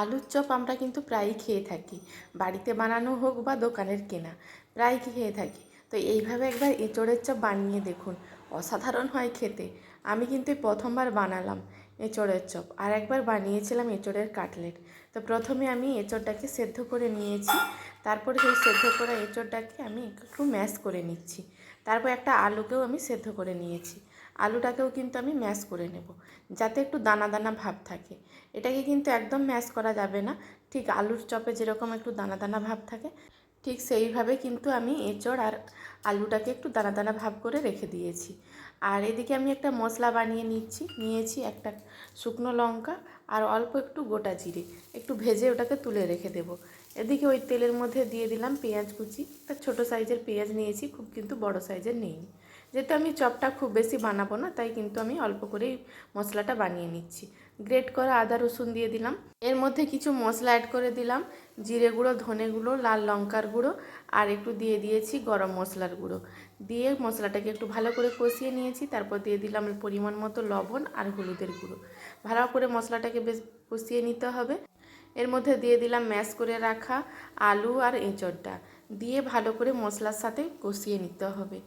আলুর চপ আমরা কিন্তু প্রায়ই খেয়ে থাকি, বাড়িতে বানানো হোক বা দোকানের কেনা, প্রায় খেয়ে থাকি। তো এইভাবে একবার এঁচোড়ের চপ বানিয়ে দেখুন, অসাধারণ হয় খেতে। আমি কিন্তু এই প্রথমবার বানালাম এঁচোড়ের চপ, আর একবার বানিয়েছিলাম এঁচোড়ের কাটলেট। তো প্রথমে আমি এঁচোড়টাকে সেদ্ধ করে নিয়েছি, তারপরে সেই সেদ্ধ করা এঁচোড়টাকে আমি একটু ম্যাশ করে নিচ্ছি। তারপর একটা আলুকেও আমি সেদ্ধ করে নিয়েছি, আলুটাকেও কিন্তু আমি ম্যাশ করে নেব, যাতে একটু দানা দানা ভাব থাকে। এটাকে কিন্তু একদম ম্যাশ করা যাবে না, ঠিক আলুর চপে যেরকম একটু দানা দানা ভাব থাকে ঠিক সেইভাবে কিন্তু আমি এঁচোড় আর আলুটাকে একটু দানা দানা ভাব করে রেখে দিয়েছি। আর এদিকে আমি একটা মশলা বানিয়ে নিয়েছি একটা শুকনো লঙ্কা আর অল্প একটু গোটা জিরে, একটু ভেজে ওটাকে তুলে রেখে দেব। এদিকে ওই তেলের মধ্যে দিয়ে দিলাম পেঁয়াজ কুচি, একটা ছোটো সাইজের পেঁয়াজ নিয়েছি, খুব কিন্তু বড় সাইজের নেইনি। যেহেতু আমি চপটা খুব বেশি বানাবো না, তাই কিন্তু আমি অল্প করেই মশলাটা বানিয়ে নিচ্ছি। গ্রেট করা আদা রসুন দিয়ে দিলাম, এর মধ্যে কিছু মশলা অ্যাড করে দিলাম, জিরে গুঁড়ো, ধনে গুঁড়ো, লাল লঙ্কার গুঁড়ো, আর একটু দিয়ে দিয়েছি গরম মশলার গুঁড়ো। দিয়ে মশলাটাকে একটু ভালো করে কষিয়ে নিয়েছি। তারপর দিয়ে দিলাম পরিমাণ মতো লবণ আর হলুদের গুঁড়ো। ভালো করে মশলাটাকে বেশ কষিয়ে নিতে হবে। এর মধ্যে দিয়ে দিলাম ম্যাশ করে রাখা আলু আর এঁচোড়টা, দিয়ে ভালো করে মশলার সাথে কষিয়ে নিতে হবে,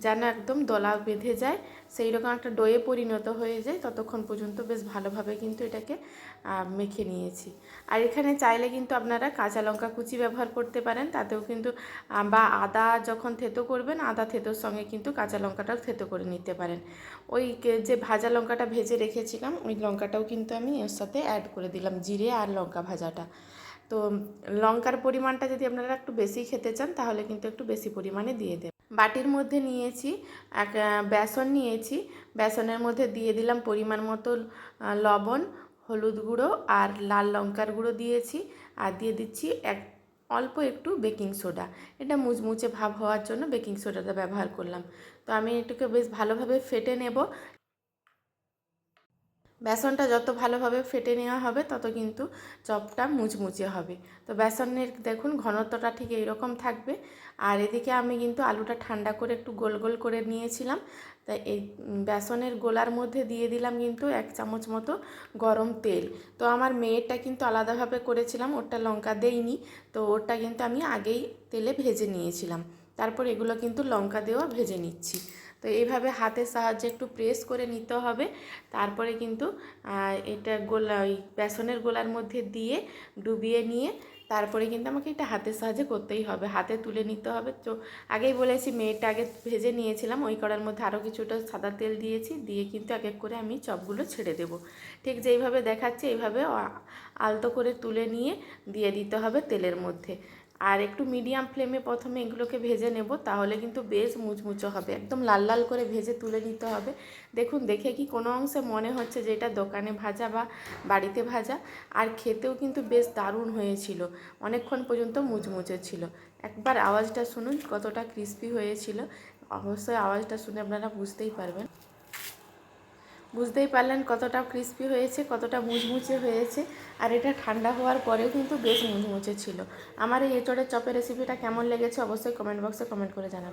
যেন একদম দলা বেঁধে যায়, সেই রকম একটা ডোয়ে পরিণত হয়ে যায়, ততক্ষণ পর্যন্ত বেশ ভালোভাবে কিন্তু এটাকে মেখে নিয়েছি। আর এখানে চাইলে কিন্তু আপনারা কাঁচা লঙ্কা কুচি ব্যবহার করতে পারেন, তাতেও কিন্তু বা আদা যখন থেতো করবেন, আদা থেতোর সঙ্গে কিন্তু কাঁচা লঙ্কাটাও থেতো করে নিতে পারেন। ওই যে ভাজা লঙ্কাটা ভেজে রেখেছিলাম, ওই লঙ্কাটাও কিন্তু আমি এর সাথে অ্যাড করে দিলাম, জিরে আর লঙ্কা ভাজাটা। তো লঙ্কার পরিমাণটা যদি আপনারা একটু বেশি খেতে চান, তাহলে কিন্তু একটু বেশি পরিমাণে দিয়ে দেবেন। বাটির মধ্যে নিয়েছি বেসন নিয়েছি, বেসনের মধ্যে দিয়ে দিলাম পরিমাণ মতো লবণ, হলুদ গুঁড়ো আর লাল লঙ্কার গুঁড়ো দিয়েছি, আর দিয়ে দিচ্ছি অল্প একটু বেকিং সোডা। এটা মুচমুচে ভাব হওয়ার জন্য বেকিং সোডাটা ব্যবহার করলাম। তো আমি এটাকে বেশ ভালোভাবে ফেটে নেব। বেসনটা যত ভালোভাবে ফেটে নেওয়া হবে, তত কিন্তু চপটা মুচমুচে হবে। তো বেসনের দেখুন ঘনত্বটা ঠিক এইরকম থাকবে। আর এদিকে আমি কিন্তু আলুটা ঠান্ডা করে একটু গোল গোল করে নিয়েছিলাম, তাই এই বেসনের গোলার মধ্যে দিয়ে দিলাম কিন্তু 1 চামচ মতো গরম তেল। তো আমার মেয়েরটা কিন্তু আলাদাভাবে করেছিলাম, ওরটা লঙ্কা দেইনি, তো ওরটা কিন্তু আমি আগেই তেলে ভেজে নিয়েছিলাম। তারপর এগুলো কিন্তু লঙ্কা দেওয়া ভেজে নিচ্ছি। তো এইভাবে হাতের সাহায্যে একটু প্রেস করে নিতে হবে। তারপরে কিন্তু এটা ওই বেসনের গোলার মধ্যে দিয়ে ডুবিয়ে নিয়ে তারপরে কিন্তু আমাকে এটা হাতের সাহায্যে করতেই হবে, হাতে তুলে নিতে হবে। তো আগেই বলেছি মেয়েটা আগে ভেজে নিয়েছিলাম, ওই কড়ার মধ্যে আরও কিছুটা সাদা তেল দিয়েছি, দিয়ে কিন্তু এক এক করে আমি চপগুলো ছেড়ে দেব। ঠিক যেইভাবে দেখাচ্ছি এইভাবে আলতো করে তুলে নিয়ে দিয়ে দিতে হবে তেলের মধ্যে। আর একটু মিডিয়াম ফ্লেমে প্রথমে এগুলোকে ভেজে নেব, তাহলে কিন্তু বেশ মুচমুচো হবে, একদম লাল লাল করে ভেজে তুলে নিতে হবে। দেখুন, দেখে কি কোনো অংশে মনে হচ্ছে যে এটা দোকানে ভাজা বা বাড়িতে ভাজা? আর খেতেও কিন্তু বেশ দারুণ হয়েছিল, অনেকক্ষণ পর্যন্ত মুচমুচে ছিল। একবার আওয়াজটা শুনুন কতটা ক্রিস্পি হয়েছিল, অবশ্যই আওয়াজটা শুনে আপনারা বুঝতেই পারলেন কতটা ক্রিস্পি হয়েছে, কতটা মুচমুচে হয়েছে। আর এটা ঠান্ডা হওয়ার পরেও কিন্তু বেশ মুচমুচে ছিল। আমার এই এঁচোড়ের চপের রেসিপিটা কেমন লেগেছে অবশ্যই কমেন্ট বক্সে কমেন্ট করে জানাবেন।